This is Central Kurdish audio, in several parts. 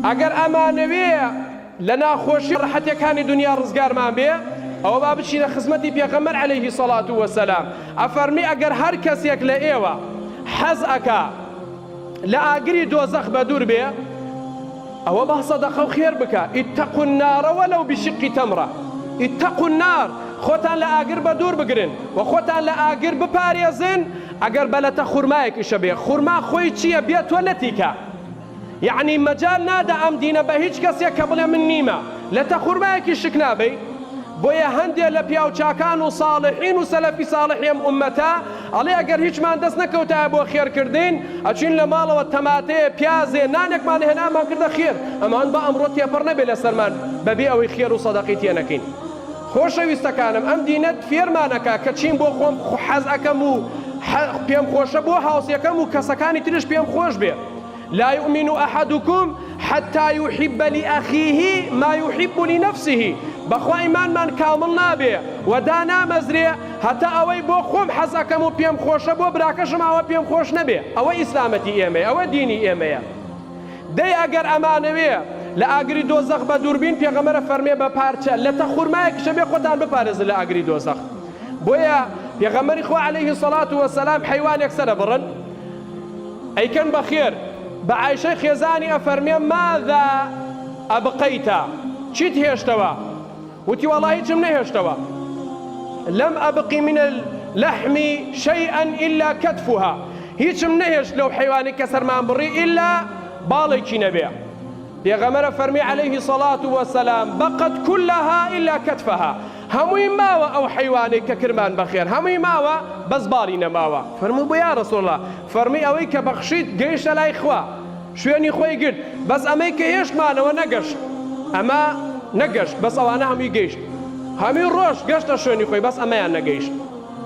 ئەگەر ئەمانەوەیە لە ناخۆشی ڕەحەتیەکانی دنیا ڕزگارمان بێ ئەوە با بچینە خزمەتی پێغەمبەر عەلەیهی سەڵات وەسەلام. ئەفەرمی ئەگەر هەر کەسێک لە ئێوە حەز ئەکا لە ئاگری دۆزەخ بە دوور بێ ئەوە بە سەدەقە و خێر بکە. ئیتەقوا النار وەلەو بشقی تەمرە. ئیتەقوا النار، خۆتان لە ئاگر بە دوور بگرن و خۆتان لە ئاگر بپارێزن. ئەگەر بەلەتە خوورمایەکیشە بێ، خوورما خۆی چییە بێت تۆ لەتیکە، یعنی مەجال نادا ئەم دینە بە هیچ کەسێک کە بڵێ من نیمە لەتە خوورمایەکی شک نابەی. بۆیە هەندێک لە پیاوچاکان و ساڵحین و سەلەفی ساڵحی ئەم ئومەتە ئەڵێ ئەگەر هیچمان دەست نەکەوتایە بۆ خێرکردن ئەچین لە ماڵەوە تەماتەیە پیازێ نانێکمان هێنامان کردە خێر، ئەمان بە ئەمڕۆ تێپەڕ نەبێ لەسەرمان بەبێ ئەوەی خێر و سەدەقی تێ نەکەین. خۆشەویستەکانم، ئەم دینەت فێرمانەکە کە چین بۆ خۆم حەز ئەکەم و پێم خۆشە بۆ هاوسێکەم و کەسەکانی ترش پێم خۆش بێ. لا يؤمن أحدكم حتى يحب لأخيه ما يحب لنفسه. بەخوا ئیمانمان کامڵ نابێ و دانا مەزرێ هەتا ئەوەی بۆ خۆم حەز ئەکەم و پێم خۆشە بۆ براکەشم ئەوە پێم خۆش نەبێ. ئەوە ئیسلامەتی ئێمەیە، ئەوە دینی ئێمەیە. دەی ئەگەر ئەمانەوێ لە ئاگری دۆزەخ بە دووربین پێغەمبەرە فەرمێ بە پارچە لەتە خوورمایەکیشە بێ خۆتان بپارێزن لە ئاگری دۆزەخ. بۆیە پێغەمبەری خوا عەلەیهی سەڵات وەسەلام حەیوانێک سەرە بڕن ئەیکەن بەخێر بە عایشەی خێزانی ئەفەرمێ ماذا ئەبقەیتە، چیت هێشتەوە؟ وتی وەڵا هیچم نەهێشتەوە. لەم ئەبقی من اللەحم شەیئا ئیلا کەتفها. هیچم نەهێشت لەو حەیوانی کە سەرمان بڕی ئیلا باڵێکی نەبێ. پێغەمبەرە فەرمی عەلەیهی سەڵات وەسەلام بەقەت كلها ئیلا کەتفها. هەمووی ماوە ئەو حەیوانێک کە کرمان بەخێر، هەمووی ماوە بەس باڵی نەماوە. فەرموو بۆ یا ڕەسوڵڵا، فەرمی ئەوەی کە بەخشیت گەیشتە لای خوا، شوێنی خۆی گرت، بەس ئەمەی کە هێشتمانەوە نەگەشت، ئەمە نەگەشت، بەس ئەوانە هەمووی گەیشت، هەمووی ڕۆژ گەشتە شوێنی خۆی، بەس ئەمەیان نەگەیشت.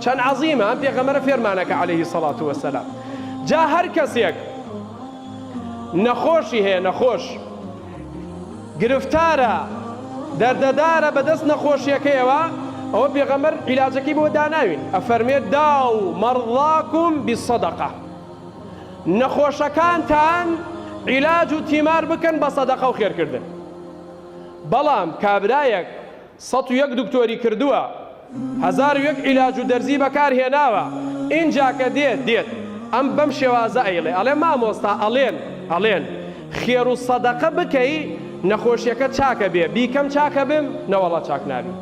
چەند عەزیمە ئەم پێغەمبەرە فێرمانەکە عەلەیهی سەڵات وەسەلام. جا هەر کەسێک نەخۆشی هەیە، نەخۆش گرفتارە، دەردەدارە بەدەست نەخۆشیەکەیەوە، ئەوە پێغەمبەر عیلاجەکەی بۆ داناوین. ئەفەرمێت داو مەڕضاکم بالسەدەقە. نەخۆشەکانتان عیلاج و تیمار بکەن بە سەدەقە و خێرکردن. بەڵام کابرایەک 101 دکتۆری کردووە، 1001 عیلاج و دەرزی بەکار هێناوە، ئینجا کە دێت ئەم بەم شێوازە ئەیڵێ، ئەڵێ مامۆستا ئەڵێن خێر و سەدەقە بکەی نەخۆشیەکە چاکە بێ، بیکەم چاکە بم، نەوەڵا چاک نابی.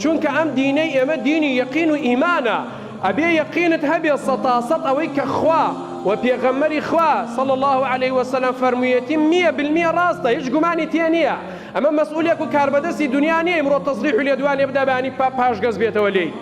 چونکە ئەم دینەی ئێمە دینی یەقین و ئیمانە، ئەبێ یەقینت هەبێ 100% ئەوەی کە خوا و پێغەمبەری خوا صلی الله علیه وسلم فەرموویەتی 100% ڕاستە، هیچ گومانی تێ نییە. ئەمە مەسئولێک و کاربەدەستی دنیا نییە ئیمڕۆ تەزریح و لێدوانێ بدا بەیانی پاش گەز بێتەوە لێی.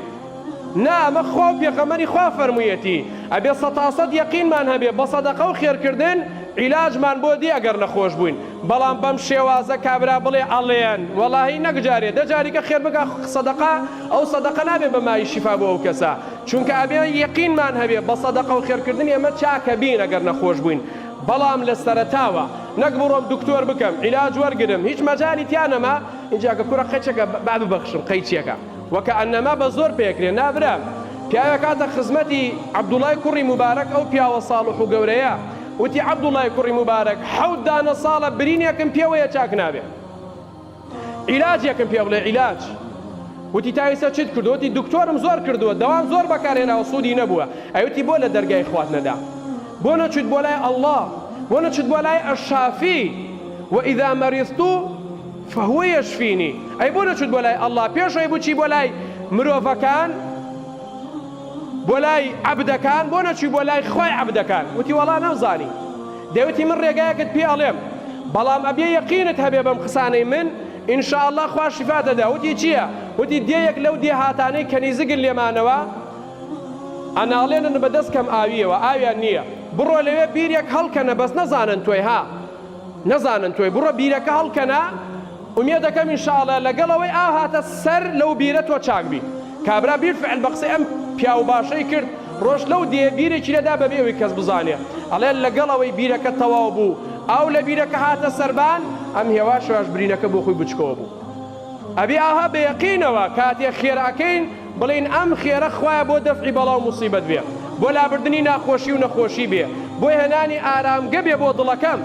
نا، ئەمە خوا و پێغەمبەری خوا فەرموویەتی ئەبێ 100% یەقینمان هەبێ بە سەدەقە و خێرکردن عیلاجمان بۆ دی ئەگەر نەخۆش بووین. بەڵام بەم شێوازە کابرا بڵێ ئەڵێن وەڵاهی نەکجارێ دەجاریکە خێر بگا سەدەقە، ئەو سەدەقە نابێ بە مای شیفا بۆ ئەو کەسە، چونکە ئەبێ یەقینمان هەبێ بە سەدەقە و خێرکردن ئێمە چاکە بین ئەگەر نەخۆش بووین. بەڵام لە سەرەتاوە نەک بڕۆم دکتۆر بکەم عیلاج وەرگرم، هیچ مەجالی تیانەما ئینجاکە کوڕە قەیچەکە با ببەخشم قەیچیەکە وەکە ئەنەما بە زۆر پێکرێ. نابرام پیاوێک کاتە خزمەتی عەبدوڵای کوڕی موبارەک، ئەو پیاوە ساڵح و گەورەیە، وتی عەبدوڵای کوڕی موبارەک 7 دانە ساڵە برینێکم پێوەیە چاک نابێ، عیلاجێکم پێ بڵێ عیلاج. وتی تاویسە چیت کردو؟ وتی دکتۆرم زۆر کردووە، دەوام زۆر بەکارهێناوە سوودی نەبووە. ئەیوتی بۆ لە دەرگای خوات نەدا، بۆ نەچیت بۆ لای ئەڵڵاه، بۆ نەچیت بۆ لای ئەشافی وئیذا مەریضت فهو یەشفینی. ئەی بۆ نەچیت بۆ لای ئەڵڵاه، پێشەوەی بچی بۆ لای مرۆڤەکان، بۆ لای عەبدەکان، بۆ نەچی بۆ لای خۆی عەبدەکان. وتی وەڵا نەوزانی. دەوتی من ڕێگایەکت پێ ئەڵێم، بەڵام ئەبێ یەقینت هەبێ بەم قسانەی من ئینشاءالله خوا شیفا دەدا. وتی چییە؟ وتی دێیەک لەو دێهاتانەی کەنیزگن لێمانەوە ئەناڵێنن بەدەست کەم ئاویەوە، ئاویان نییە، بڕۆ لەوێ بیرێک هەڵکەنە، بەس نەزانن تۆی، ها نەزانن تۆی، بڕۆ بیرەکە هەڵکەنە، ئومێ دەکەم ئینشاءالله لەگەڵەوەی ئاو هاتە سەر لەو بیرە تۆ چاک بی. کابرا بیرفعل بە قسەی ئەم پیاو باشەی کرد، ڕۆژ لەو دێ بیرێکی لەدا بەبێ ئەوەی کەس بزانێ، ئەڵێن لەگەڵەوەی بیرەکە تەواو بوو، ئاو لە بیرەکە هاتە سەربان، ئەم هێواشواش برینەکە بۆ خۆی بچکەوە بوو. ئەبێ ئاها بە یەقینەوە کاتێک خێراکەین بڵین ئەم خێرە خوایە بۆ دەفعی بەڵاو موسیبەت بێ، بۆ لابردنی ناخۆشی و نەخۆشی بێ، بۆ هێنانی ئارامگە بێ بۆ دڵەکەم.